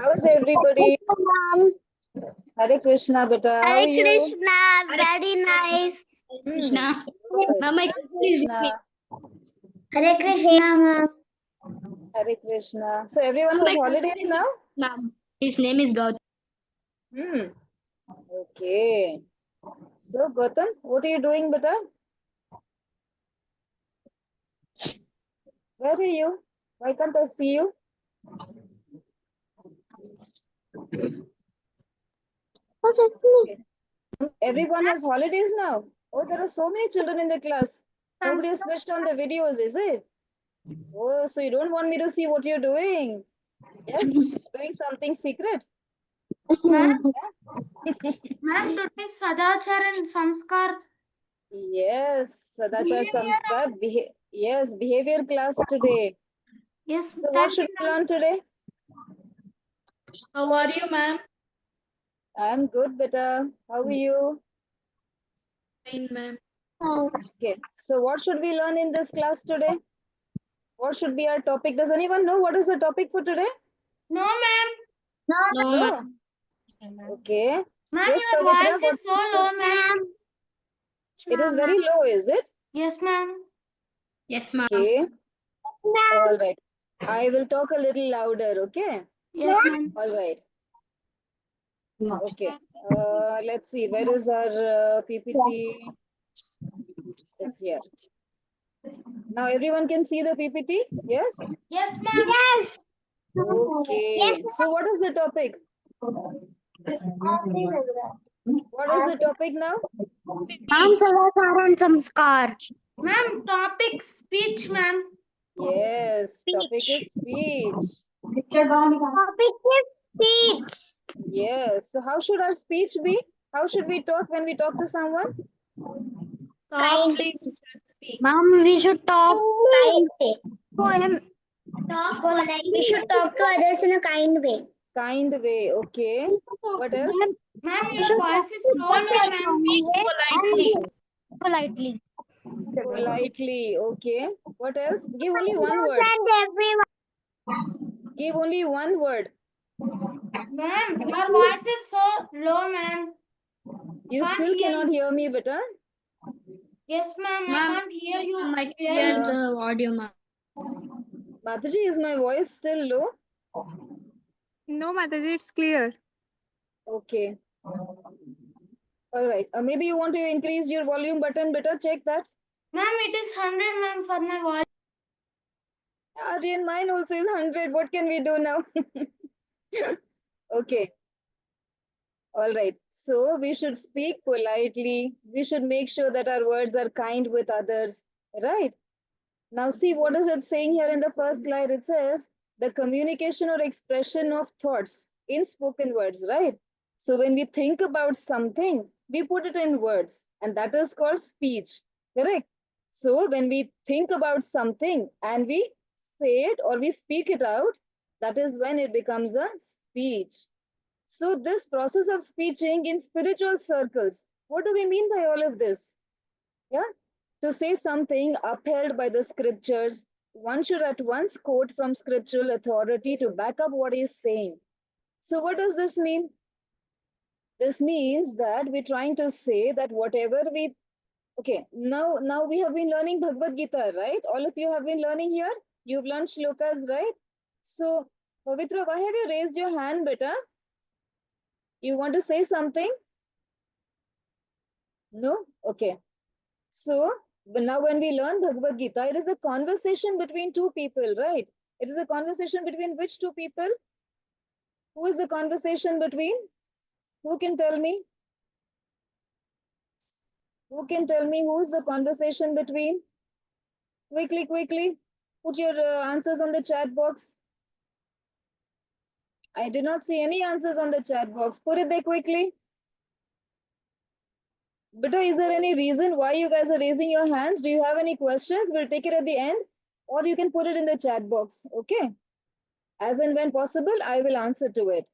How's everybody? Mom. Hare Krishna, beta. How are Hare you? Krishna, very nice. Krishna. Good. Mama, Hare Krishna. Hare Krishna, ma'am. Hare Krishna. So everyone has holidays now? Ma'am, his name is Gautam. Hmm. Okay. So Gautam, what are you doing, beta? Where are you? Why can't I see you? Okay. Everyone has holidays now. Oh, there are so many children in the class. Nobody has switched on the videos, is it? Oh, so you don't want me to see what you're doing? Yes, doing something secret. Ma'am, today Sadachar and Samskar. Yes, Sadachar Samskar. Yes, behavior class today. Yes, So what should we learn today? How are you, ma'am? I'm good, beta. How are you? Fine, ma'am. Okay. So what should we learn in this class today? What should be our topic? Does anyone know what is the topic for today? No, ma'am. No, No. Okay. Ma'am, Yes, your Pavitra, voice what? is so low, ma'am. It is very low, is it? Yes, ma'am. yes, ma'am. Okay. All right. I will talk a little louder, okay? Yes, ma'am. All right. Okay. Let's see. Where is our PPT? It's here. Now everyone can see the PPT? Yes? Yes, ma'am. Yes. Okay. Yes. So what is the topic? What is the topic now? Ma'am, Sadachar and Samskar. Ma'am, topic speech, ma'am. Yes. Topic is speech. Topic is speech. Yes. So how should our speech be? How should we talk when we talk to someone? Kindly. Ma'am, we should talk kindly. We should talk to others in a kind way. Kind way. Okay. What else? Ma'am, your voice is so low, ma'am. Speak politely. Politely. Politely. Okay. What else? Give only one word. And everyone. Give only one word. Ma'am, your voice is so low, ma'am. You Can't still hear cannot you. hear me, beta. Yes, ma'am. I Ma'am, can't hear you. I can clearly. hear the audio, ma'am. Mataji, is my voice still low? No, Mataji, it's clear. Okay. All right. Maybe you want to increase your volume button, beta. Check that. Ma'am, it is 100, ma'am, for my voice. Aryan, mine also is 100. What can we do now? Okay. All right. So we should speak politely. We should make sure that our words are kind with others. Right? Now see what is it saying here in the first slide? It says the communication or expression of thoughts in spoken words, right? So when we think about something, we put it in words, and that is called speech. Correct? So when we think about something and we say it or we speak it out, that is when it becomes a speech. So this process of speaking in spiritual circles, what do we mean by all of this? Yeah, to say something upheld by the scriptures, one should at once quote from scriptural authority to back up what he is saying. So what does this mean? This means that we're trying to say that whatever we, okay, now we have been learning Bhagavad Gita, right? All of you have been learning here. You've learned shlokas, right? So Pavitra, why have you raised your hand, beta? You want to say something? No? Okay. So now when we learn Bhagavad Gita, it is a conversation between two people, right? It is a conversation between which two people? Who is the conversation between? Who can tell me? Who can tell me who's the conversation between? Quickly, quickly. Put your answers on the chat box. I did not see any answers on the chat box. Put it there quickly. Beta, is there any reason why you guys are raising your hands? Do you have any questions? We'll take it at the end. Or you can put it in the chat box. Okay. As and when possible, I will answer to it.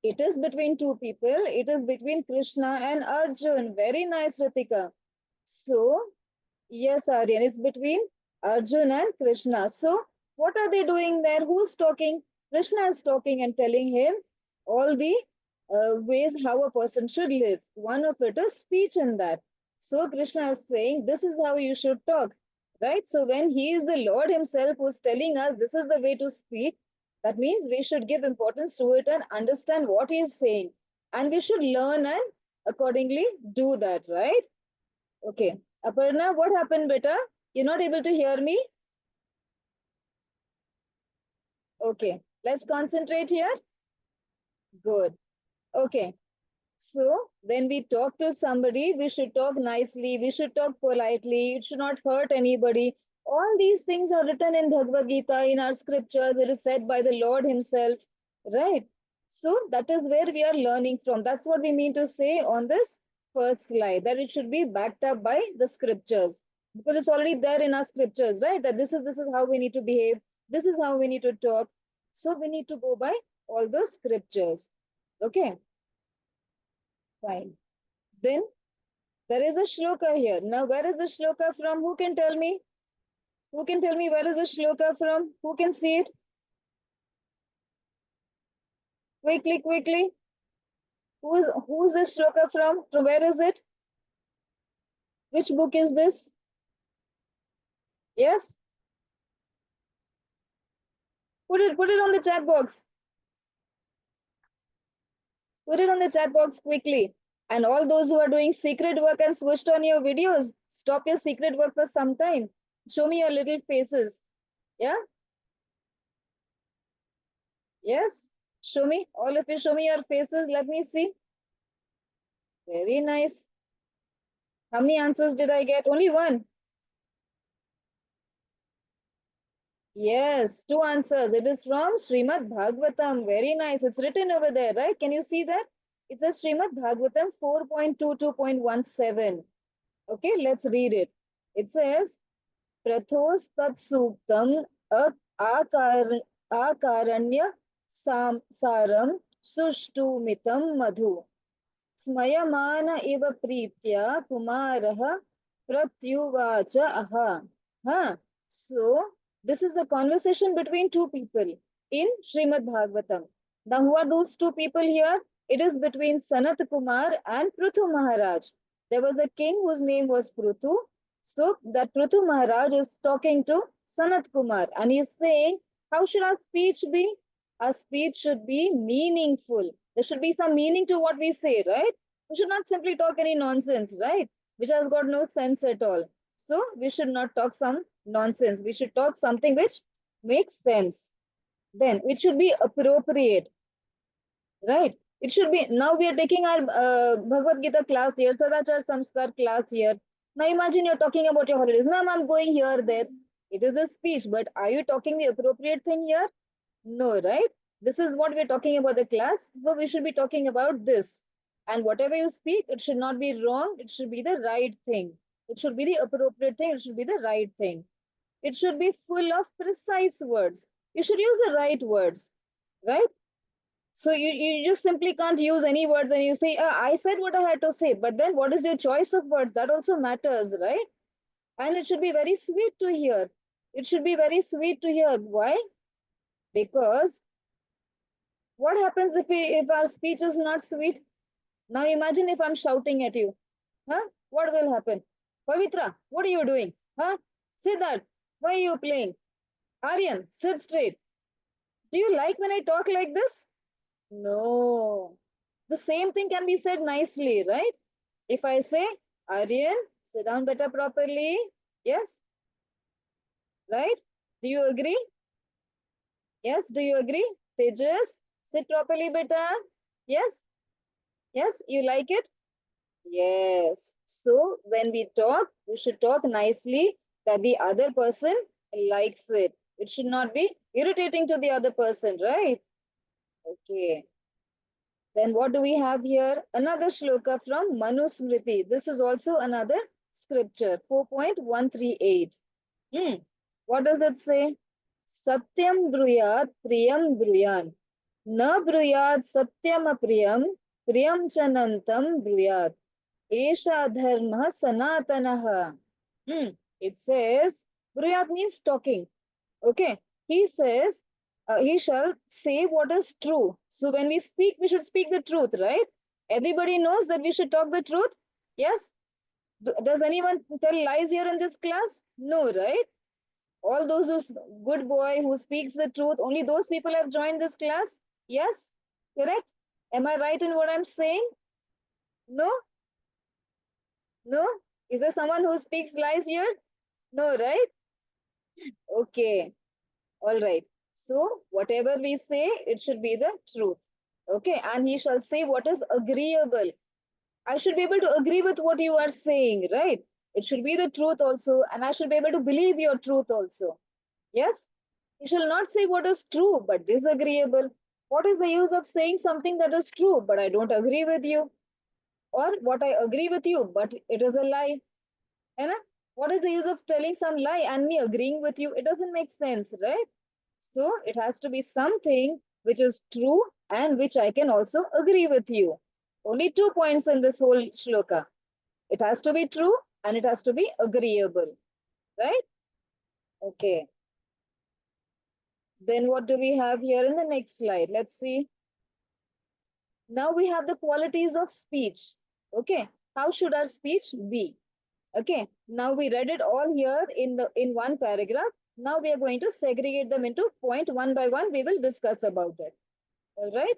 It is between two people. It is between Krishna and Arjun. Very nice, Ritika. So, yes, Aryan, it's between Arjun and Krishna. So, what are they doing there? Who's talking? Krishna is talking and telling him all the ways how a person should live. One of it is speech in that. So Krishna is saying, this is how you should talk, right? So when he is the Lord himself who's telling us this is the way to speak, that means we should give importance to it and understand what he is saying. And we should learn and accordingly do that, right? Okay. Aparna, what happened, beta? You're not able to hear me? Okay. Let's concentrate here. Good. Okay. So when we talk to somebody, we should talk nicely, we should talk politely, it should not hurt anybody. All these things are written in Bhagavad Gita, in our scriptures, it is said by the Lord himself, right? So that is where we are learning from. That's what we mean to say on this first slide, that it should be backed up by the scriptures. Because it's already there in our scriptures, right? That this is how we need to behave, this is how we need to talk. So we need to go by all those scriptures. Okay. Fine. Then there is a shloka here. Now, where is the shloka from? Who can tell me? Who can tell me where is the shloka from? Who can see it? Quickly, quickly. Who's this shloka from? From where is it? Which book is this? Yes? Put it on the chat box. Put it on the chat box quickly. And all those who are doing secret work and switched on your videos, stop your secret work for some time. Show me your little faces. Yeah? Yes? Show me. All of you show me your faces. Let me see. Very nice. How many answers did I get? Only one. Yes, two answers. It is from Srimad Bhagavatam. Very nice. It's written over there, right? Can you see that? It's a Srimad Bhagavatam 4.22.17. Okay, let's read it. It says, Prathos tat suktam akaranya saram sushtumitam madhu. स्मयमान इव प्रीत्या कुमारः प्रत्युवाच aha. So this is a conversation between two people in Srimad Bhagavatam. Now who are those two people here? It is between Sanat Kumar and Prithu Maharaj. There was a king whose name was Prithu. So that Prithu Maharaj is talking to Sanat Kumar and he is saying, how should our speech be? Our speech should be meaningful. There should be some meaning to what we say, right? We should not simply talk any nonsense, right? Which has got no sense at all. So we should not talk some nonsense. We should talk something which makes sense. Then it should be appropriate, right? It should be, now we are taking our Bhagavad Gita class here, Sadachar Samskar class here. Now imagine you're talking about your holidays. Ma'am, I'm going here, there. It is a speech, but are you talking the appropriate thing here? No, right? This is what we're talking about the class. So we should be talking about this. And whatever you speak, it should not be wrong. It should be the right thing. It should be the appropriate thing. It should be the right thing. It should be full of precise words. You should use the right words, right? So you just simply can't use any words and you say, I said what I had to say. But then what is your choice of words? That also matters, right? And it should be very sweet to hear. It should be very sweet to hear. Why? Because what happens if our speech is not sweet? Now imagine if I'm shouting at you. What will happen? Pavitra, what are you doing? Siddharth, why are you playing? Aryan, sit straight. Do you like when I talk like this? No. The same thing can be said nicely, right? If I say, Aryan, sit down better properly. Yes? Right? Do you agree? Yes, do you agree? Tejas, sit properly better. Yes? Yes, you like it? Yes. So when we talk, we should talk nicely that the other person likes it. It should not be irritating to the other person, right? Okay. Then what do we have here? Another shloka from Manu Smriti. This is also another scripture, 4.138. What does it say? Satyam bruyat priyam bruyan. Na bruyat satyam apriyam priyam chanantam bruyat. Esha dharma sanatanaha. It says, bruyat means talking. Okay. He says, he shall say what is true. So when we speak, we should speak the truth, right? Everybody knows that we should talk the truth. Yes. Does anyone tell lies here in this class? No, right? All those who's good boy who speaks the truth, only those people have joined this class. Yes, correct. Am I right in what I'm saying? No, no. Is there someone who speaks lies here? No, right? Okay. All right. So whatever we say, it should be the truth. Okay. And he shall say what is agreeable. I should be able to agree with what you are saying, right? It should be the truth also, and I should be able to believe your truth also. Yes? You shall not say what is true but disagreeable. What is the use of saying something that is true but I don't agree with you? Or what I agree with you but it is a lie? Hai na? What is the use of telling some lie and me agreeing with you? It doesn't make sense, right? So it has to be something which is true and which I can also agree with you. Only 2 points in this whole shloka. It has to be true and it has to be agreeable, right? Okay. Then what do we have here in the next slide? Let's see. Now we have the qualities of speech. Okay. How should our speech be? Okay. Now we read it all here in one paragraph. Now we are going to segregate them into point one by one. We will discuss about it. All right.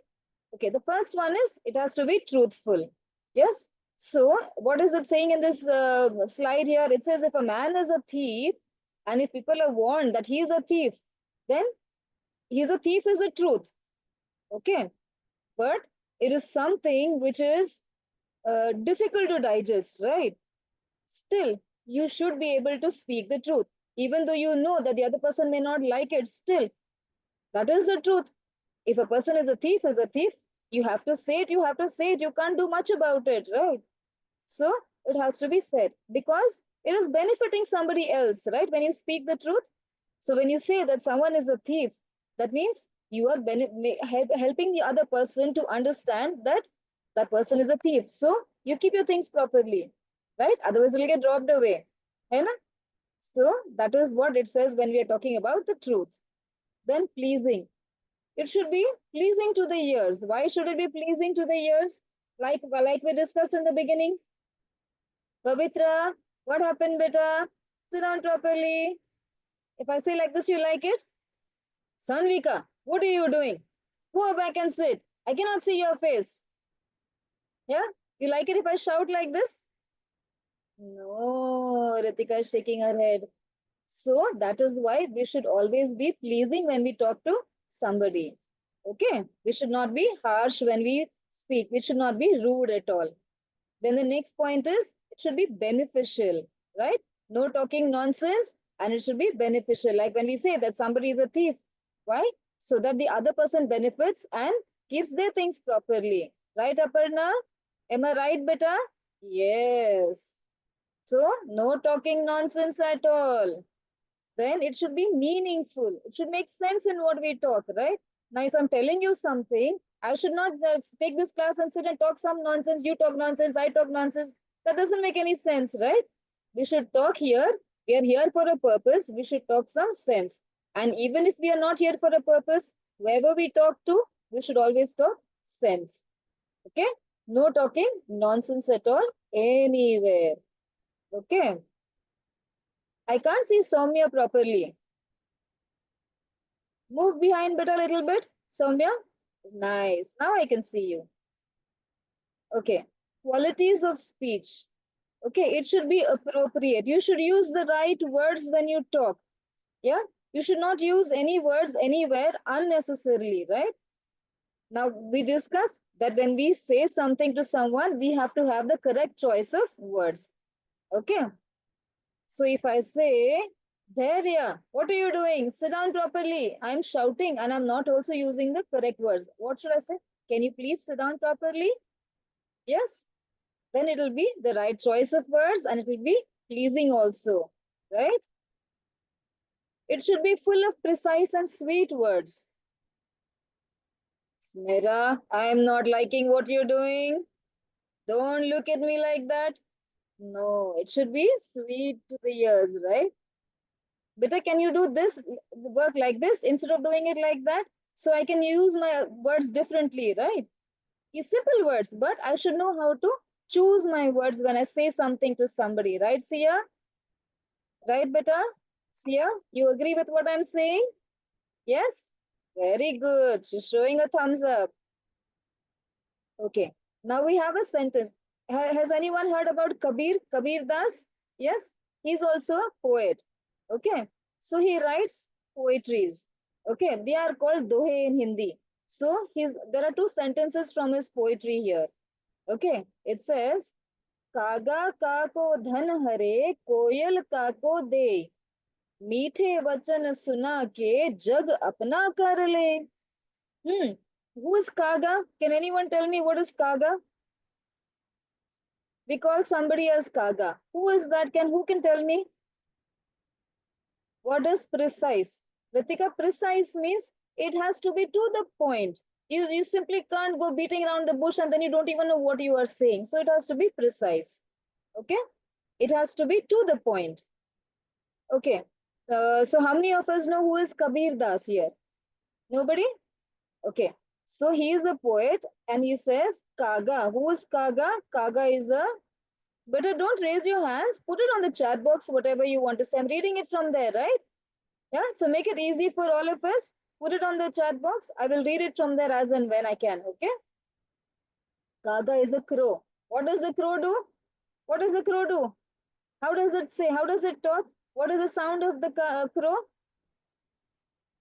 Okay. The first one is it has to be truthful. Yes. So what is it saying in this slide here? It says if a man is a thief and if people are warned that he is a thief, then he's a thief is the truth. Okay. But it is something which is difficult to digest, right? Still, you should be able to speak the truth. Even though you know that the other person may not like it, still, that is the truth. If a person is a thief, you have to say it, you have to say it. You can't do much about it, right? So it has to be said because it is benefiting somebody else, right? When you speak the truth. So when you say that someone is a thief, that means you are helping the other person to understand that that person is a thief. So you keep your things properly, right? Otherwise, it will get dropped away. Hai na? So that is what it says when we are talking about the truth. Then pleasing. It should be pleasing to the ears. Why should it be pleasing to the ears? Like we discussed in the beginning. Pavitra, what happened, beta? Sit down properly. If I say like this, you like it? Sanvika, what are you doing? Go back and sit. I cannot see your face. Yeah? You like it if I shout like this? No, Ritika is shaking her head. So that is why we should always be pleasing when we talk to somebody. Okay? We should not be harsh when we speak. We should not be rude at all. Then the next point is it should be beneficial, right? No talking nonsense and it should be beneficial. Like when we say that somebody is a thief, why? So that the other person benefits and keeps their things properly. Right, Aparna? Am I right, beta? Yes. So no talking nonsense at all. Then it should be meaningful. It should make sense in what we talk, right? Now, if I'm telling you something, I should not just take this class and sit and talk some nonsense. You talk nonsense, I talk nonsense. That doesn't make any sense, right? We should talk here. We are here for a purpose. We should talk some sense. And even if we are not here for a purpose, whoever we talk to, we should always talk sense. Okay? No talking nonsense at all anywhere. Okay? I can't see Soumya properly. Move behind but a little bit, Soumya. Nice. Now I can see you. Okay. Qualities of speech. Okay, it should be appropriate. You should use the right words when you talk. Yeah? You should not use any words anywhere unnecessarily, right? Now we discuss that when we say something to someone, we have to have the correct choice of words. Okay. So if I say, Dharya, what are you doing? Sit down properly. I'm shouting and I'm not also using the correct words. What should I say? Can you please sit down properly? Yes. Then it will be the right choice of words and it will be pleasing also. Right? It should be full of precise and sweet words. Smira, I am not liking what you're doing. Don't look at me like that. No, it should be sweet to the ears, right? Beta, can you do this work like this instead of doing it like that? So I can use my words differently, right? It's simple words, but I should know how to choose my words when I say something to somebody, right, Sia? Right, beta? Sia, you agree with what I'm saying? Yes? Very good. She's showing a thumbs up. Okay. Now we have a sentence. Has anyone heard about Kabir? Kabir Das? Yes? He's also a poet. Okay. So he writes poetries. Okay. They are called dohe in Hindi. So there are two sentences from his poetry here. Okay. It says, कागा का को धन हरे कोयल का को दे मीठे वचन सुना के जग अपना कर ले. Who is Kaga? Can anyone tell me what is Kaga? We call somebody as Kaga. Who is that? Who can tell me? What is precise? Ritika, precise means it has to be to the point. You simply can't go beating around the bush and then you don't even know what you are saying. So it has to be precise. Okay? It has to be to the point. Okay. So how many of us know who is Kabir Das here? Nobody? Okay. So he is a poet and he says Kaga. Who is Kaga? Kaga is a... But don't raise your hands. Put it on the chat box, whatever you want to say. I'm reading it from there, right? Yeah. So make it easy for all of us. Put it on the chat box. I will read it from there as and when I can. Okay. Kaga is a crow. What does the crow do? What does the crow do? How does it say? How does it talk? What is the sound of the crow?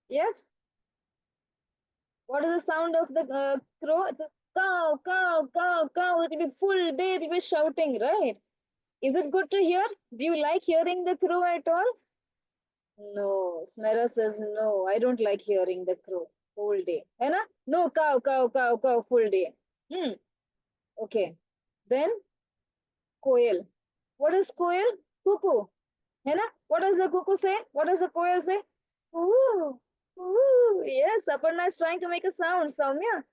Yes. What is the sound of the crow? It's a cow, cow, cow, cow. It will be full day. It will be shouting, right? Is it good to hear? Do you like hearing the crow at all? No. Smera says no. I don't like hearing the crow whole day. Hai na? No, cow, cow, cow, cow, full day. Okay. Then koel. What is koel? Cuckoo. Hai na? What does the cuckoo say? What does the koel say? Ooh. Ooh. Yes, Aparna is trying to make a sound. Soumya.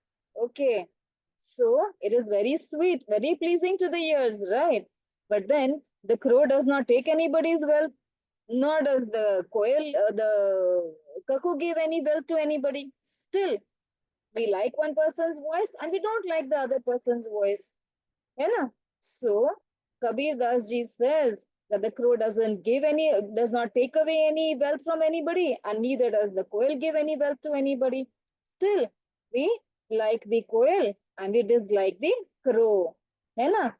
Okay. So it is very sweet, very pleasing to the ears, right? But then the crow does not take anybody's wealth, nor does the cuckoo give any wealth to anybody. Still, we like one person's voice and we don't like the other person's voice. You know? So Kabir Das ji says that the crow does not take away any wealth from anybody, and neither does the koel give any wealth to anybody. Still, we like the koel and we dislike the crow. है ना?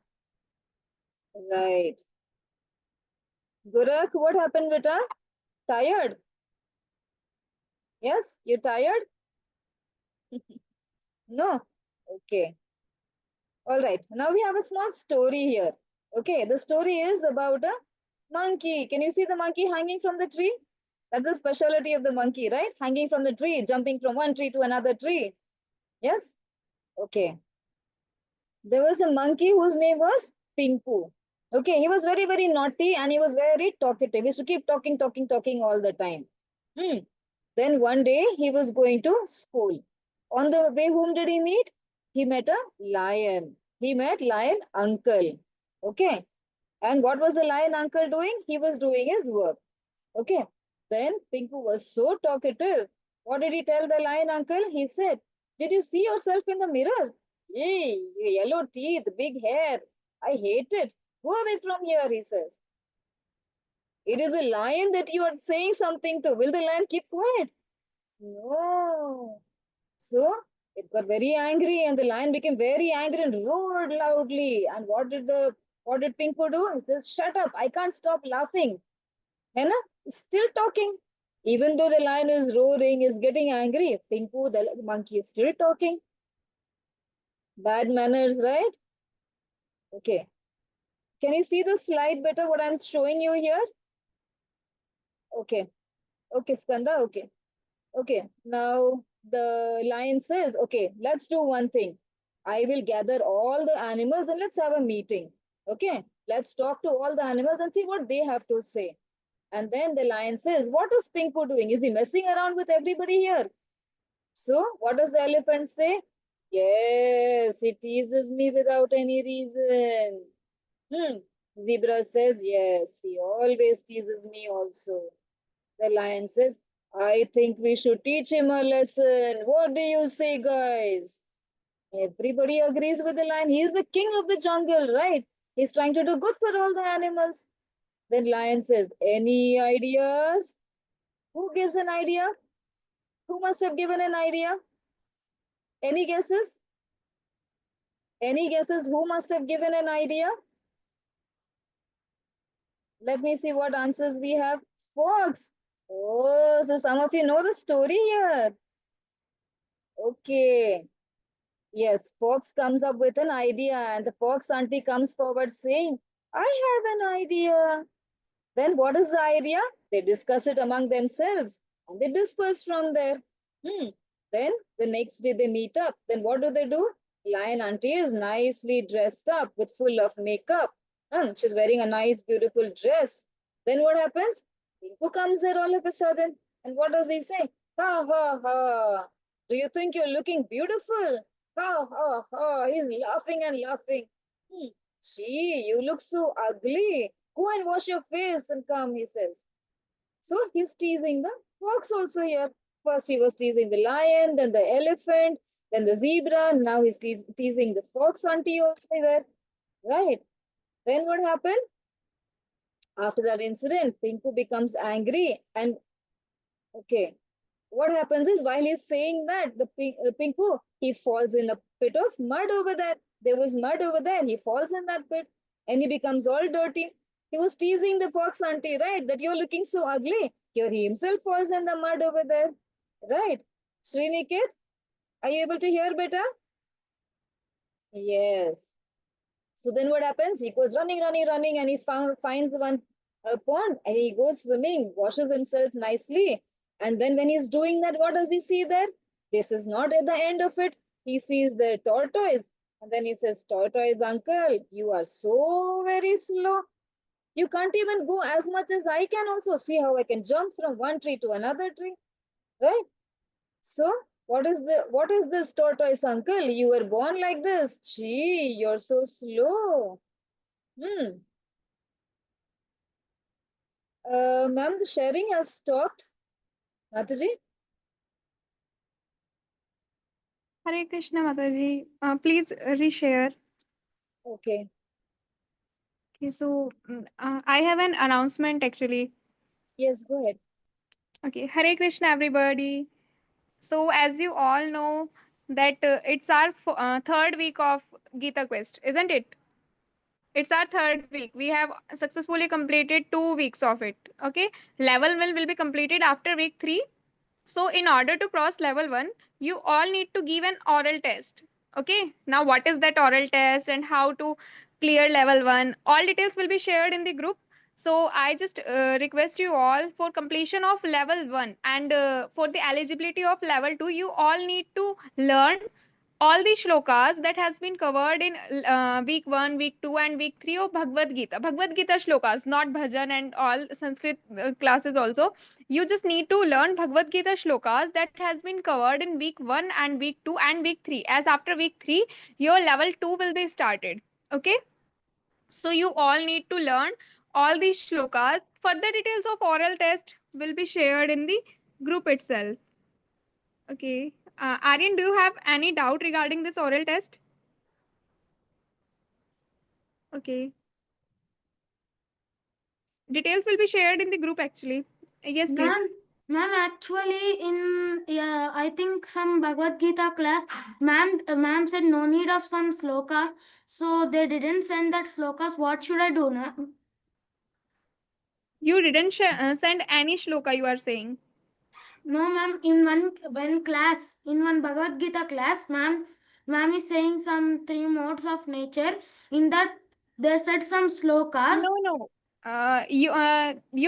Right. Gurak, what happened, beta? Tired? Yes, you tired? No? Okay. All right. Now we have a small story here. Okay, the story is about a monkey. Can you see the monkey hanging from the tree? That's the specialty of the monkey, right? Hanging from the tree, jumping from one tree to another tree. Yes? Okay. There was a monkey whose name was Pinku. Okay, he was very, very naughty and he was very talkative. He used to keep talking, talking, talking all the time. Then one day he was going to school. On the way, whom did he meet? He met a lion. He met lion uncle. Okay. And what was the lion uncle doing? He was doing his work. Okay. Then Pinku was so talkative. What did he tell the lion uncle? He said, did you see yourself in the mirror? Yay, yellow teeth, big hair. I hate it. Go away from here, he says. It is a lion that you are saying something to. Will the lion keep quiet? No. So it got very angry and the lion became very angry and roared loudly. And what did Pinku do? He says, shut up, I can't stop laughing. Henna, still talking. Even though the lion is roaring, is getting angry, Pinku, the monkey, is still talking. Bad manners, right? Okay. Can you see the slide better, what I'm showing you here? Okay. Okay, Skanda, okay. Okay, now the lion says, okay, let's do one thing. I will gather all the animals and let's have a meeting. Okay, let's talk to all the animals and see what they have to say. And then the lion says, what is Pinku doing? Is he messing around with everybody here? So what does the elephant say? Yes, he teases me without any reason. Zebra says, yes, he always teases me also. The lion says, I think we should teach him a lesson. What do you say, guys? Everybody agrees with the lion. He is the king of the jungle, right? He's trying to do good for all the animals. Then lion says, any ideas? Who gives an idea? Who must have given an idea? Any guesses? Any guesses who must have given an idea? Let me see what answers we have. Fox. Oh, so some of you know the story here. Okay. Yes, Fox comes up with an idea, and the Fox auntie comes forward saying, I have an idea. Then what is the idea? They discuss it among themselves and they disperse from there. Hmm. Then the next day they meet up. Then what do? Lion auntie is nicely dressed up with full of makeup. She's wearing a nice, beautiful dress. Then what happens? Pinku comes there all of a sudden. And what does he say? Ha ha ha. Do you think you're looking beautiful? Ha ha ha. He's laughing and laughing. Hmm. Gee, you look so ugly. Go and wash your face and come, he says. So he's teasing the fox also here. First he was teasing the lion, then the elephant, then the zebra. Now he's teasing the fox auntie also there. Right. Then what happened? After that incident, Pinku becomes angry and okay. What happens is while he's saying that, the Pinku, he falls in a pit of mud over there. There was mud over there. He falls in that pit and he becomes all dirty. He was teasing the fox auntie, right? That you're looking so ugly. Here he himself falls in the mud over there. Right. Sriniket, are you able to hear better? Yes. So then what happens? He goes running, and he finds one pond and he goes swimming, washes himself nicely. And then when he's doing that, what does he see there? This is not at the end of it. He sees the tortoise. And then he says, tortoise uncle, you are so very slow. You can't even go as much as I can also. See how I can jump from one tree to another tree, right? So what is this tortoise uncle? You were born like this. Gee, you're so slow. Hmm. Ma'am, the sharing has stopped. Mataji? Hare Krishna Mataji. Please reshare. Okay. Okay, so I have an announcement actually. Yes, go ahead. Okay, Hare Krishna everybody. So as you all know that it's our third week of Gita Quest, isn't it? It's our third week. We have successfully completed 2 weeks of it. Okay, level 1 will be completed after week 3. So, in order to cross level 1, you all need to give an oral test. Okay, now what is that oral test and how to clear level 1? All details will be shared in the group. So, I just request you all for completion of level 1 and for the eligibility of level 2, you all need to learn all the shlokas that has been covered in week 1, week 2 and week 3 of Bhagavad Gita shlokas, not bhajan and all Sanskrit classes also. You just need to learn Bhagavad Gita shlokas that has been covered in week 1 and week 2 and week 3, as after week 3 your level 2 will be started. Okay, so you all need to learn all these shlokas. Further details of oral test will be shared in the group itself. Okay, Aryan, do you have any doubt regarding this oral test? Okay, details will be shared in the group actually. Yes, please. Ma'am, actually, in yeah, I think some Bhagavad Gita class, ma'am said no need of some slokas, so they didn't send that slokas. What should I do now? You didn't send any shloka, you are saying. No, ma'am. In one class, in one Bhagavad Gita class, ma'am is saying some three modes of nature. In that, they said some slokas. No, no. You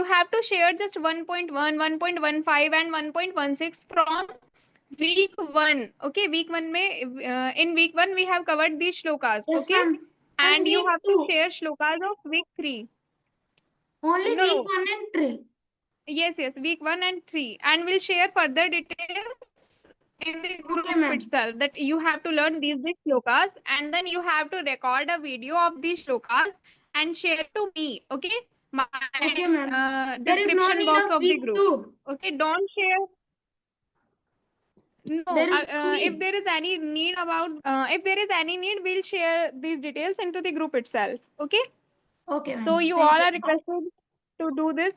have to share just 1.1, 1.15, and 1.16 from week 1. Okay, week 1 mein, in week 1 we have covered these shlokas. Yes, Okay, ma'am. And and you week have to two, share shlokas of week 3. only No, week no. one and three. Yes, week 1 and 3. And we'll share further details in the group Okay, ma'am. itself that you have to learn these shlokas and then you have to record a video of these shlokas and share to me. Okay. my Okay, ma'am. There is no description need box of of the week group. 2. Okay, don't share. No, There is no if need. there is any need about, if there is any need, we'll share these details into the group itself. Okay. Okay, So ma'am. you Thank all you. are requested to do this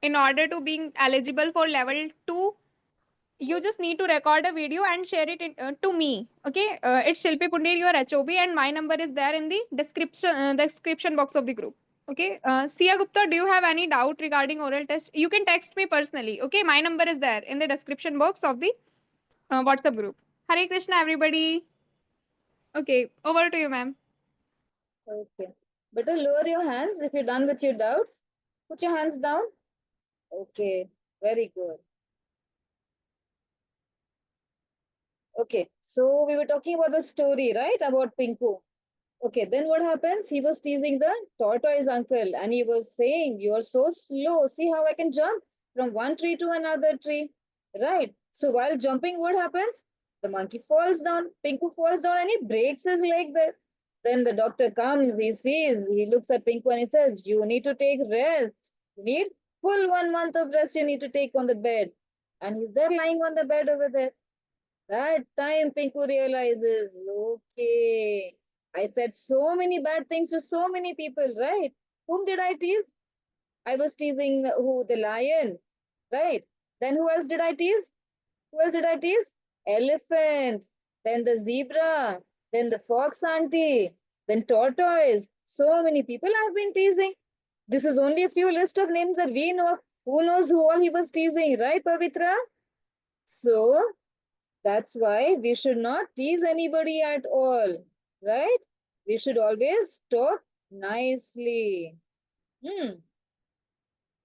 in order to being eligible for level 2. You just need to record a video and share it to me. Okay, it's Shilpi Pundir, your HOB, and my number is there in the description box of the group. Okay, Sia Gupta, do you have any doubt regarding oral test? You can text me personally. Okay, my number is there in the description box of the WhatsApp group. Hare Krishna, everybody. Okay, over to you, ma'am. Okay. Better lower your hands if you're done with your doubts. Put your hands down. Okay. Very good. Okay. So we were talking about the story, right? About Pinku. Okay, then what happens? He was teasing the tortoise uncle and he was saying, "You're so slow. See how I can jump from one tree to another tree." Right? So while jumping, what happens? The monkey falls down, Pinku falls down and he breaks his leg there. Then the doctor comes, he sees, he looks at Pinku and he says, "You need to take rest. You need full 1 month of rest you need to take on the bed." And he's there lying on the bed over there. That time Pinku realizes, okay, I said so many bad things to so many people, right? Whom did I tease? I was teasing who? The lion, right? Then who else did I tease? Who else did I tease? Elephant, then the zebra, then the fox auntie, then tortoise. So many people I've been teasing. This is only a few list of names that we know. Who knows who all he was teasing, right, Pavitra? So that's why we should not tease anybody at all, right? We should always talk nicely. Hmm.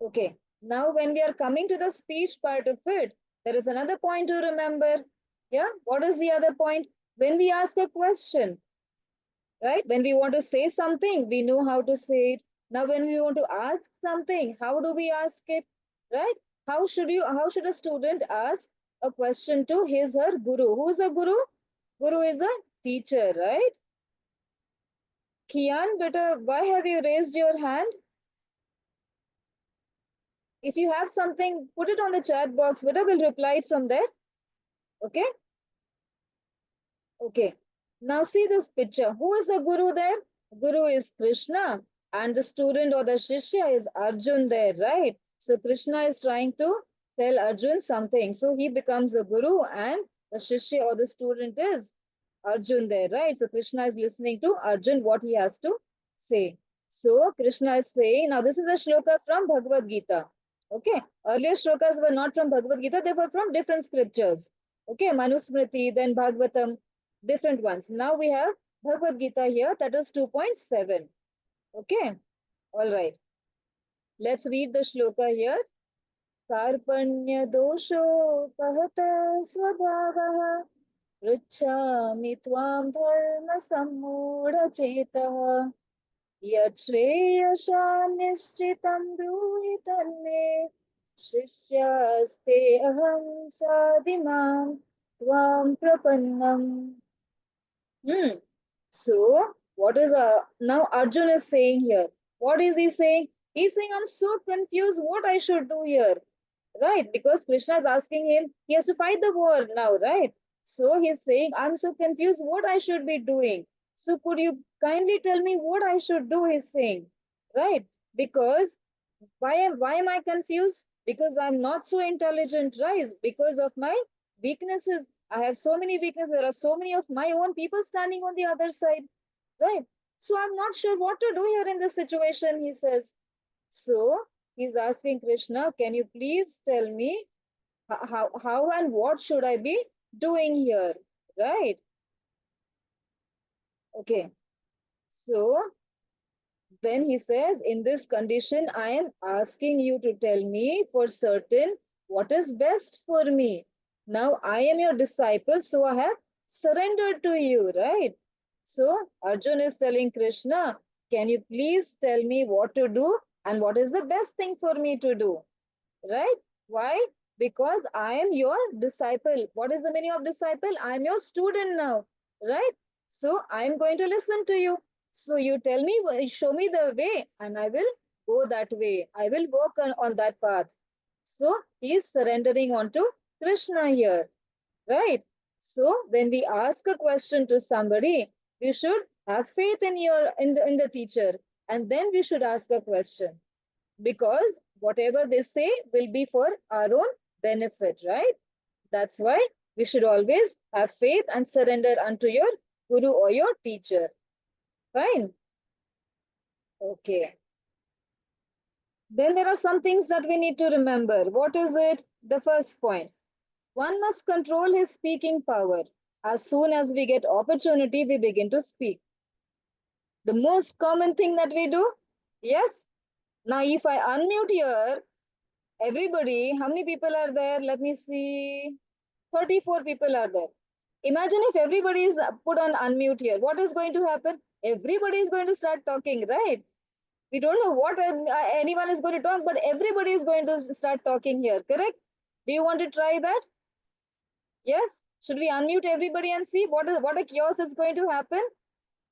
Okay. Now, when we are coming to the speech part of it, there is another point to remember. Yeah. What is the other point? When we ask a question, right? When we want to say something, we know how to say it. Now, when we want to ask something, how do we ask it? Right? How should a student ask a question to his or guru? Who's a guru? Guru is a teacher, right? Kian, beta, why have you raised your hand? If you have something, put it on the chat box. Beta will reply it from there. Okay? Okay. Now see this picture. Who is the guru there? Guru is Krishna and the student or the Shishya is Arjun there, right? So Krishna is trying to tell Arjun something. So he becomes a guru and the Shishya or the student is Arjun there, right? So Krishna is listening to Arjun what he has to say. So Krishna is saying, now this is a shloka from Bhagavad Gita. Okay. Earlier shlokas were not from Bhagavad Gita, they were from different scriptures. Okay, Manusmriti, then Bhagavatam, different ones. Now we have Bhagavad Gita here, that is 2.7. Okay, all right. Let's read the shloka here. Karpanya dosho pahata svabhavaha pruchhami tvam dharma sammudha chetah yachreyasha nishchitam bruhi tanme shishyaste aham sadimam tvam prapannam. So, what is now Arjun is saying here? What is he saying? He's saying, I'm so confused what I should do here, right? Because Krishna is asking him, he has to fight the war now, right? So he's saying, I'm so confused what I should be doing. So could you kindly tell me what I should do? He's saying, right? Because why am I confused? Because I'm not so intelligent, right? Because of my weaknesses. I have so many weaknesses. There are so many of my own people standing on the other side, right? So I'm not sure what to do here in this situation, he says. So he's asking Krishna, can you please tell me how and what should I be doing here, right? Okay. So then he says, in this condition, I am asking you to tell me for certain what is best for me. Now I am your disciple, so I have surrendered to you, right? So Arjun is telling Krishna, can you please tell me what to do and what is the best thing for me to do, right? Why? Because I am your disciple. What is the meaning of disciple? I am your student now, right? So I am going to listen to you. So you tell me, show me the way, and I will go that way. I will work on that path. So he is surrendering onto Krishna here, right? So when we ask a question to somebody, we should have faith in the teacher, and then we should ask a question, because whatever they say will be for our own benefit, right? That's why we should always have faith and surrender unto your guru or your teacher. Fine. Okay. Then there are some things that we need to remember. What is it? The first point. One must control his speaking power. As soon as we get opportunity, we begin to speak. The most common thing that we do? Yes. Now, if I unmute here, everybody, how many people are there? Let me see. 34 people are there. Imagine if everybody is put on unmute here. What is going to happen? Everybody is going to start talking, right? We don't know what anyone is going to talk, but everybody is going to start talking here, correct? Do you want to try that? Yes? Should we unmute everybody and see what a chaos is going to happen?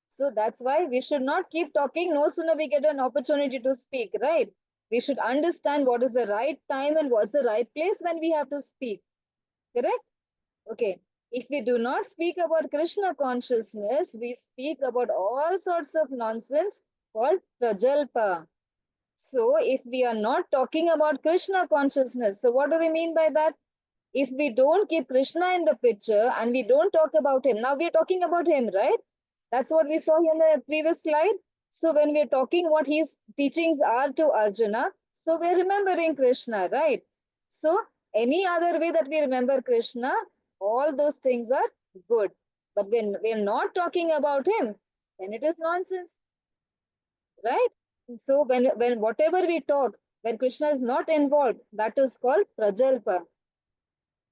So that's why we should not keep talking. No sooner we get an opportunity to speak, right? We should understand what is the right time and what's the right place when we have to speak, correct? Okay. If we do not speak about Krishna consciousness, we speak about all sorts of nonsense called prajalpa. So if we are not talking about Krishna consciousness, so what do we mean by that? If we don't keep Krishna in the picture and we don't talk about him, now we're talking about him, right? That's what we saw in the previous slide. So when we're talking what his teachings are to Arjuna, so we're remembering Krishna, right? So any other way that we remember Krishna, all those things are good. But when we're not talking about him, then it is nonsense, right? So when whatever we talk, when Krishna is not involved, that is called prajalpa.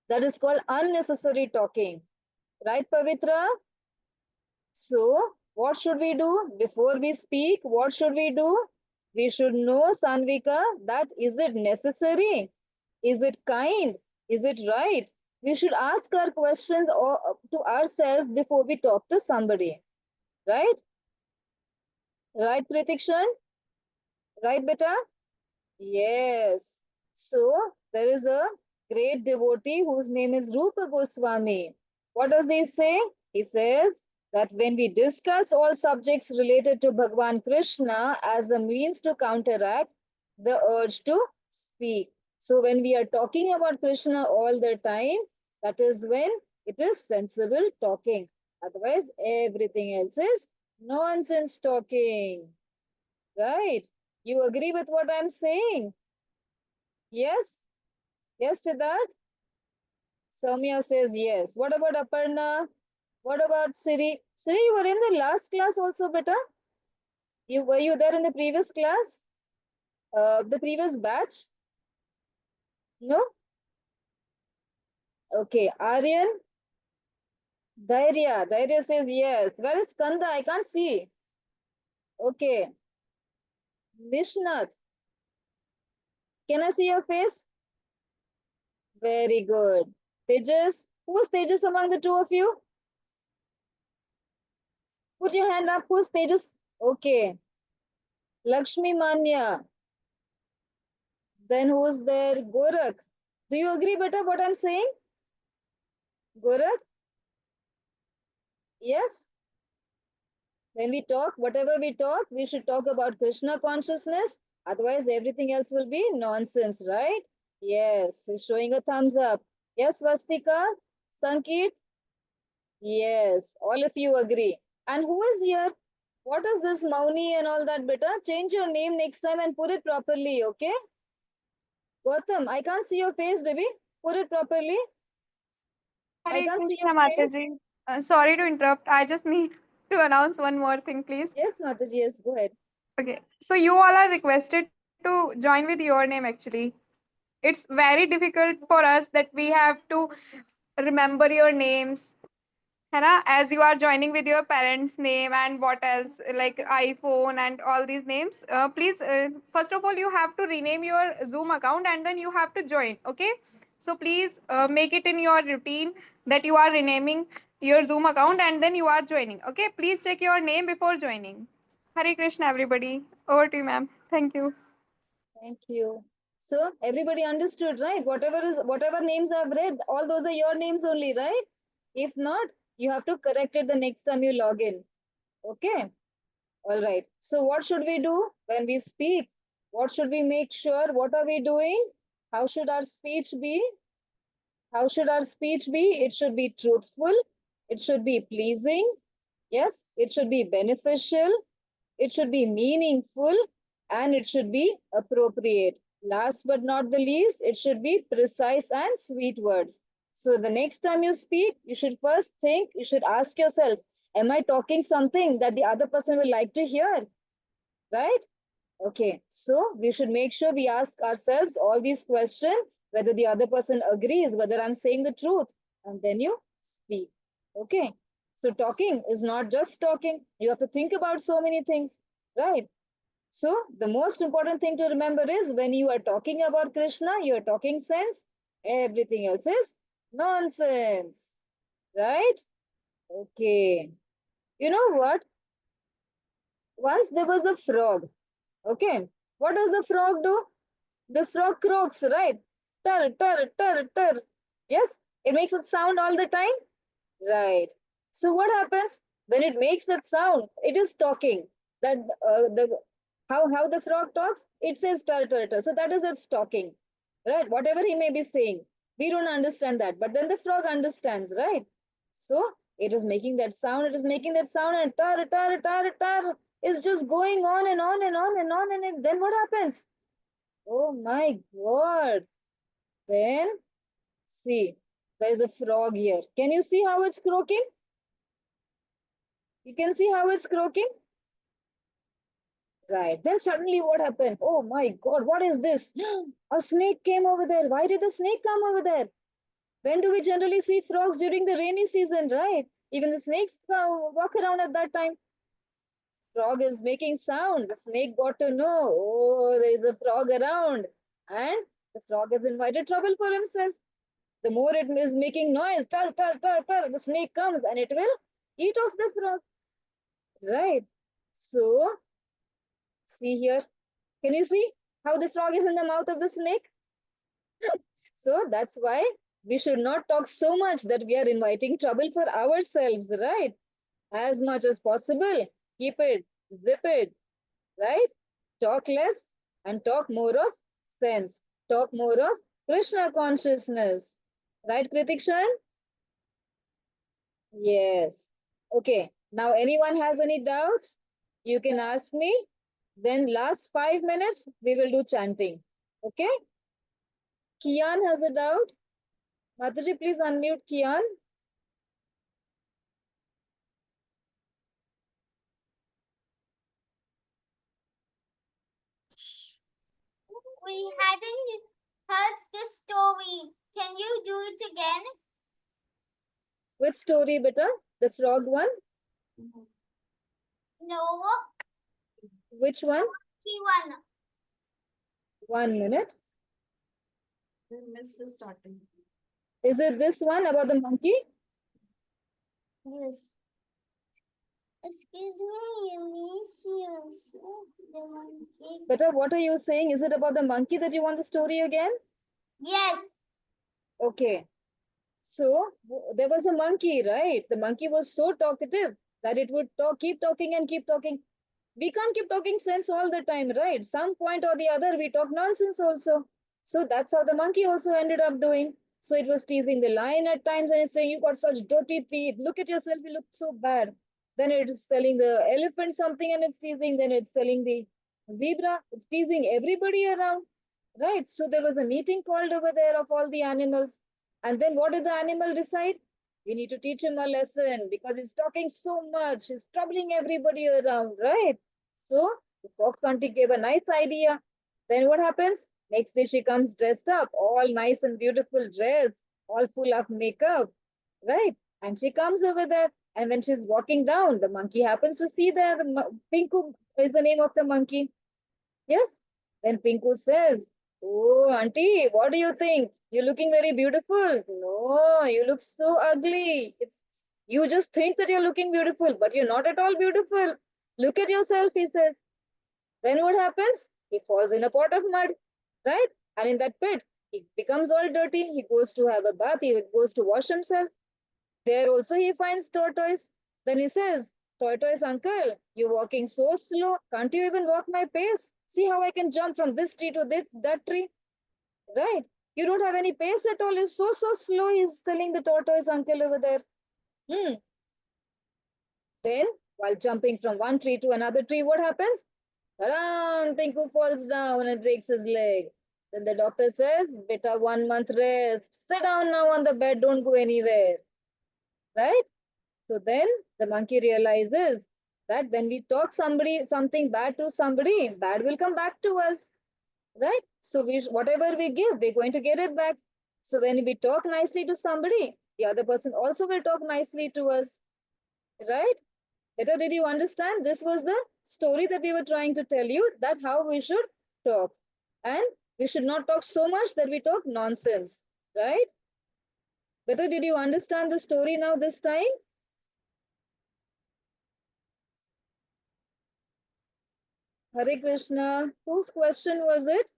That is called unnecessary talking. Right, Pavitra? So, what should we do before we speak? What should we do? We should know, Sanvika, that is it necessary? Is it kind? Is it right? We should ask our questions to ourselves before we talk to somebody. Right? Right, Pratikshan? Right, beta? Yes. So there is a great devotee whose name is Rupa Goswami. What does he say? He says that when we discuss all subjects related to Bhagwan Krishna as a means to counteract the urge to speak. So when we are talking about Krishna all the time, that is when it is sensible talking. Otherwise, everything else is nonsense talking. Right? You agree with what I'm saying? Yes? Yes, Siddharth? Soumya says yes. What about Aparna? What about Siri? Siri, you were in the last class also, beta? Were you there in the previous class? The previous batch? No? Okay. Aryan? Dhairya. Dhairya says yes. Where is Kanda? I can't see. Okay. Nishnath. Can I see your face? Very good. Tejas? Who's Tejas among the two of you? Put your hand up. Who's Tejas? Okay. Lakshmi Manya. Then who's there? Gorak. Do you agree, beta, what I'm saying? Gorak? Yes? When we talk, whatever we talk, we should talk about Krishna consciousness. Otherwise, everything else will be nonsense, right? Yes. He's showing a thumbs up. Yes, Vastika? Sankeet? Yes. All of you agree. And who is here? What is this Mauni and all that, beta? Change your name next time and put it properly, okay? Gautam, I can't see your face, baby. Put it properly. I Hare can't see your Krishna face. Mataji. Sorry to interrupt. I just need to announce one more thing, please. Yes, Mataji, yes, go ahead. Okay. So you all are requested to join with your name actually. It's very difficult for us that we have to remember your names. है ना? As you are joining with your parents' name and what else, like iPhone and all these names. Please, first of all, you have to rename your Zoom account and then you have to join. Okay. So please make it in your routine that you are renaming your Zoom account and then you are joining. Okay. Please check your name before joining. Hare Krishna, everybody. Over to you, ma'am. Thank you. Thank you. So everybody understood, right? Whatever names I've read, all those are your names only, right? If not, you have to correct it the next time you log in. Okay. All right. So what should we do when we speak? What should we make sure? What are we doing? How should our speech be? How should our speech be? It should be truthful. It should be pleasing. Yes, it should be beneficial. It should be meaningful, and it should be appropriate. Last but not the least, it should be precise and sweet words. So the next time you speak, you should first think, you should ask yourself, am I talking something that the other person will like to hear? Right? Okay, so we should make sure we ask ourselves all these questions, whether the other person agrees, whether I'm saying the truth, and then you speak. Okay, so talking is not just talking. You have to think about so many things, right? So the most important thing to remember is when you are talking about Krishna, you are talking sense. Everything else is nonsense, right? Okay. You know what? Once there was a frog. Okay. What does the frog do? The frog croaks, right? Tur, tur, tur, tur. Yes, it makes it sound all the time. Right. So what happens when it makes that sound? It is talking. That the how the frog talks? It says tur, tur, tur. So that is its talking, right? Whatever he may be saying, we don't understand that, but then the frog understands, right? So it is making that sound. It is making that sound, and tur, tur, tur, tur is just going on and on and on and on, and then what happens? Oh my God. Then see, there's a frog here. Can you see how it's croaking? You can see how it's croaking? Right. Then suddenly what happened? Oh my God, what is this? A snake came over there. Why did the snake come over there? When do we generally see frogs during the rainy season, right? Even the snakes walk around at that time. Frog is making sound. The snake got to know, oh, there is a frog around. And the frog has invited trouble for himself. The more it is making noise, tar, tar, tar, tar, the snake comes and it will eat off the frog. Right. So, see here. Can you see how the frog is in the mouth of the snake? So that's why we should not talk so much that we are inviting trouble for ourselves, right? As much as possible, keep it, zip it, right? Talk less and talk more of sense. Talk more of Krishna consciousness. Right, Kritikshan? Yes. Okay. Now, anyone has any doubts? You can ask me. Then last 5 minutes, we will do chanting. Okay? Kian has a doubt. Mataji, please unmute Kian. We hadn't heard the story. Can you do it again? Which story, beta? The frog one? No, Which one? he won. 1 minute. Miss is starting. Is it this one about the monkey? Yes. Excuse me, Ulysses. The monkey. Beta, what are you saying? Is it about the monkey that you want the story again? Yes. Okay. So there was a monkey, right? The monkey was so talkative that it would keep talking and keep talking. We can't keep talking sense all the time, right? Some point or the other, we talk nonsense also. So that's how the monkey also ended up doing. So it was teasing the lion at times and it's saying, you got such dirty teeth. Look at yourself, you look so bad. Then it's telling the elephant something and it's teasing. Then it's telling the zebra. It's teasing everybody around, right? So there was a meeting called over there of all the animals. And then what did the animal decide? We need to teach him a lesson because he's talking so much. He's troubling everybody around, right? So the fox auntie gave a nice idea. Then what happens? Next day she comes dressed up, all nice and beautiful dress, all full of makeup, right? And she comes over there. And when she's walking down, the monkey happens to see there. Pinku is the name of the monkey. Yes. Then Pinku says, oh, auntie, what do you think? You're looking very beautiful. No, you look so ugly. You just think that you're looking beautiful, but you're not at all beautiful. Look at yourself, he says. Then what happens? He falls in a pot of mud, right? And in that pit, he becomes all dirty. He goes to have a bath. He goes to wash himself. There also he finds tortoise. Then he says, "Tortoise uncle, you're walking so slow. Can't you even walk my pace? See how I can jump from this tree to that tree, right? You don't have any pace at all. You're so slow." He's telling the tortoise uncle over there. Hmm. Then, while jumping from one tree to another tree, what happens? Taran, Tinku falls down and breaks his leg. Then the doctor says, "Beta, 1 month rest. Sit down now on the bed. Don't go anywhere." Right? So then the monkey realizes that when we talk something bad to somebody, bad will come back to us. Right? So whatever we give, we're going to get it back. So when we talk nicely to somebody, the other person also will talk nicely to us. Right? Better, did you understand? This was the story that we were trying to tell you, that how we should talk. And we should not talk so much that we talk nonsense. Right? Better, did you understand the story now this time? Hare Krishna. Whose question was it?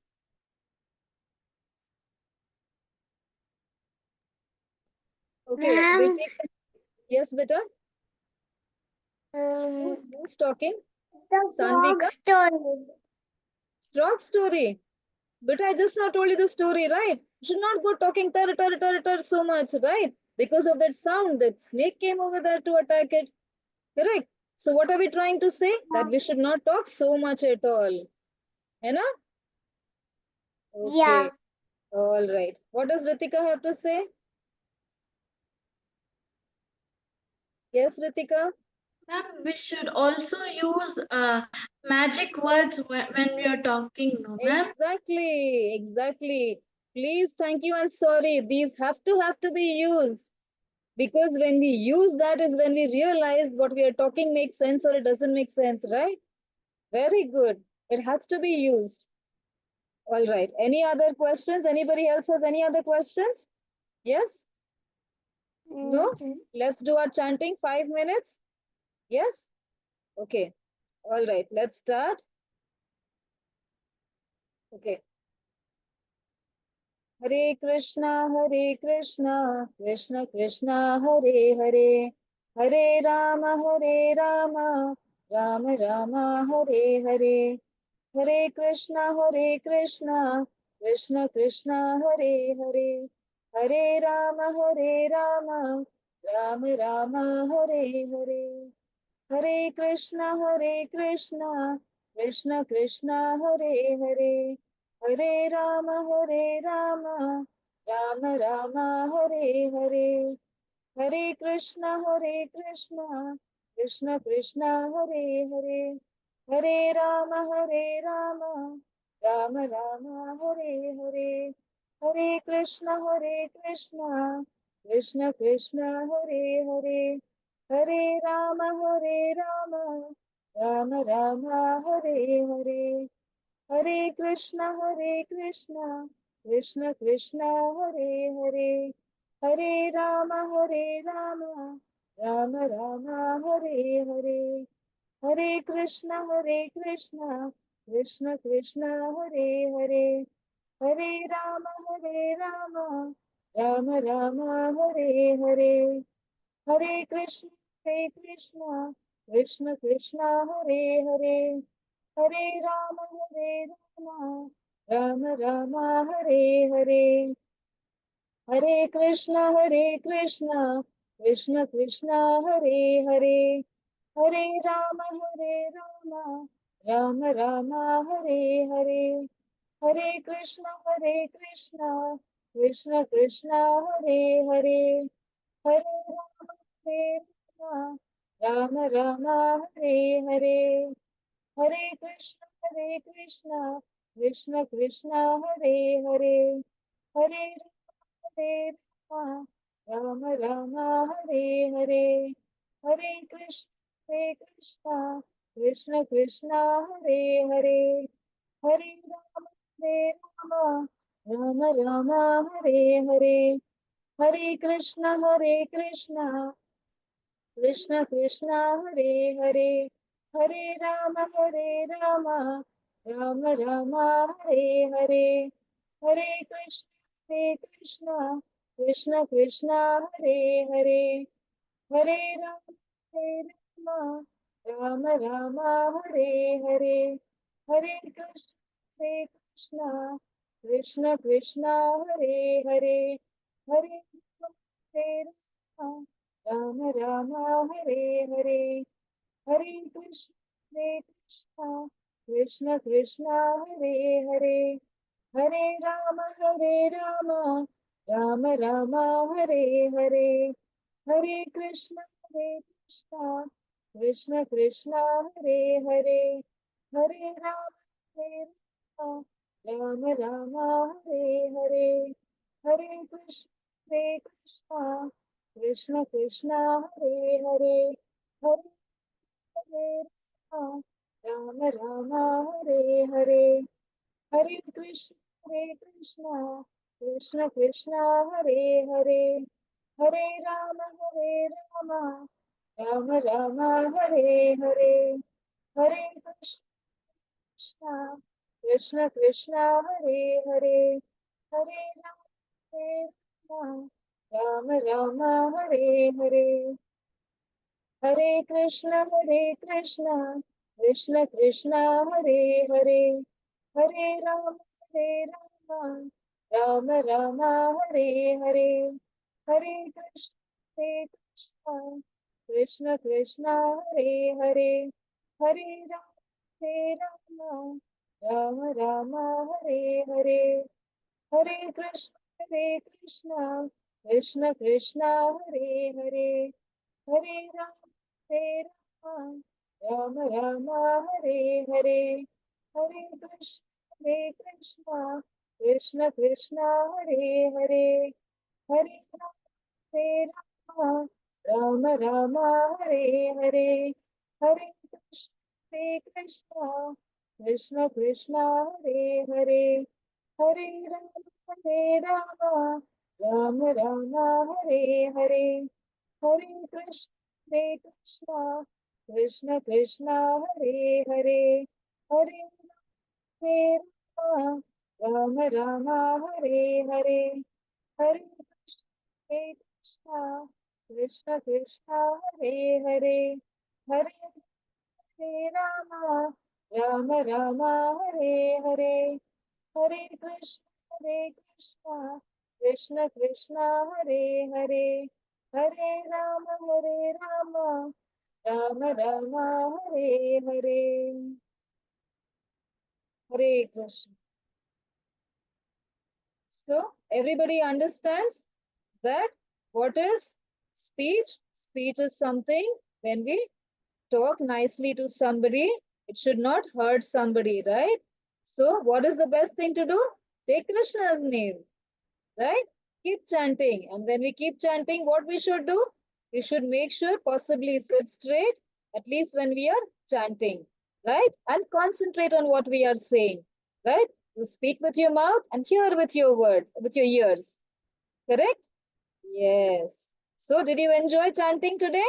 Okay, we'll Ma'am, take. Yes, beta. um, Who's talking? the frog Sanvika? story. Frog story. But I just now told you the story, right? You should not go talking tar so much, right? Because of that sound, that snake came over there to attack it. Correct. So what are we trying to say? That we should not talk so much at all. You know? Yeah. Okay. All right. What does Ritika have to say? Yes, Ritika? Ma'am, we should also use magic words when we are talking, no, ma'am? Exactly. Please, thank you and sorry. These have to be used. Because when we use that is when we realize what we are talking makes sense or it doesn't make sense, right? Very good. It has to be used. All right. Any other questions? Anybody else has any other questions? Yes? No? Let's do our chanting 5 minutes. Yes? Okay. All right. Let's start. Okay. Hare Krishna, Krishna Krishna, Hare Hare, Hare Rama, Rama Rama, Hare Hare, Hare Krishna, Krishna Krishna, Hare Hare, Hare Rama, Rama Rama, Hare Hare, Hare Krishna, Krishna Krishna, Hare Hare, Hare Rama, Rama Rama, Hare Hare, Hare Krishna, Krishna Krishna, Hare Hare, Hare Rama, Rama Rama, Hare Hare, Hare Krishna, Krishna Krishna, Hare Hare, Hare Rama, Rama Rama, Hare Hare, Hare Krishna, Krishna Krishna, Hare Hare, Hare Rama, Rama Rama, Hare Hare, Hare Krishna, Krishna Krishna, Hare Hare, Hare Rama, Rama Rama, Hare Hare, Hare Krishna, Krishna Krishna, Hare Hare, Hare Rama, Rama Rama, Hare Hare, Hare Krishna, Krishna Krishna, Hare Hare, Hare Rama, Rama Rama, Hare Hare, Hare Krishna, Krishna Krishna, Hare Hare, Hare Rama, Rama Rama, Hare Hare, Hare Krishna, Krishna Krishna, Hare Hare, Hare Rama, Rama Rama, Hare Hare, Hare Krishna, Krishna Krishna, Hare Hare, Hare Rama, Rama Rama, Hare Hare, Hare Krishna, Krishna Krishna, Hare Hare, Hare Rama, Rama Rama Hare Hare, Hare Krishna, Krishna Krishna, Hare Hare, Hare Rama, Rama Rama, Hare Hare, Hare Krishna, Krishna Krishna, Hare Hare, Hare Rama, Rama Rama, Hare Hare, Hare Krishna, Krishna Krishna, Hare Hare, Hare Rama, Rama Rama, Hare Hare, Hare Krishna, Krishna Krishna, Hare Hare, Hare Rama, Rama Rama, Hare Hare, Hare Krishna, Krishna Krishna, Hare Hare, Hare Rama Rama, Hare Hare, Hare Krishna, Krishna Krishna, Hare Hare, Hare Rama, Rama Rama, Hare Hare, Hare Krishna, Krishna Krishna, Hare Hare, Hare Rama, Rama Rama, Hare Hare, Hare Krishna, Krishna Krishna, Hare Hare, Hare Rama, Rama Rama, Hare Hare, Hare Krishna, Krishna Krishna, Hare Hare, Hare Rama, Rama Rama, Hare Hare, Hare Krishna, Krishna Krishna, Hare Hare, Hare Rama, Rama Rama, Hare Hare, Hare Krishna, Krishna Krishna, Hare Hare, Hare Rama, Rama Rama, Hare Hare, Hare Krishna, Krishna Krishna, Hare Hare, Hare Rama, Rama Rama, Hare Hare, Hare Krishna, Krishna Krishna, Hare Hare, Hare Rama, Rama Rama, Hare Hare, Hare Krishna, Krishna Krishna, Hare Hare, Hare Rama, Rama Rama, Hare Hare, Hare Krishna, Krishna Krishna, Hare Hare, Hare Rama, Rama Rama, Hare Hare, Hare Krishna. So everybody understands that what is speech? Speech is something when we talk nicely to somebody, it should not hurt somebody, right? So what is the best thing to do? Take Krishna's name, right? Keep chanting. And when we keep chanting, what we should do? We should make sure possibly sit straight, at least when we are chanting, right? And concentrate on what we are saying, right? You speak with your mouth and hear with your word, with your ears. Correct? Yes. So did you enjoy chanting today?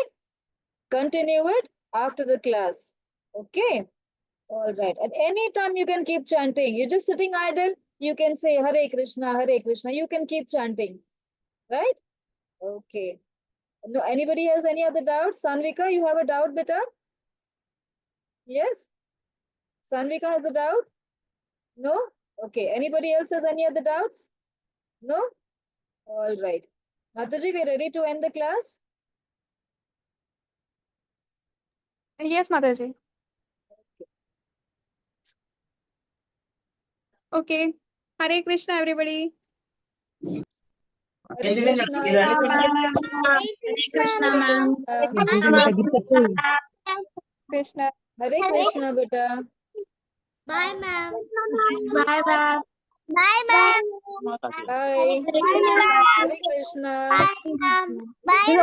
Continue it after the class. Okay. All right. At any time you can keep chanting. You're just sitting idle. You can say Hare Krishna, Hare Krishna. You can keep chanting. Right? Okay. No, anybody has any other doubts? Sanvika, you have a doubt, beta? Yes? Sanvika has a doubt? No? Okay. Anybody else has any other doubts? No? All right. Mataji, we're ready to end the class? Yes, Mataji. Okay. Hare Krishna, everybody. Hare Krishna, everyone. Krishna, ma'am. Krishna. Hare Krishna, beta. Bye, ma'am. Bye bye. Bye, ma'am. Bye. Bye, ma'am. Hare Krishna. Bye, ma'am. Bye,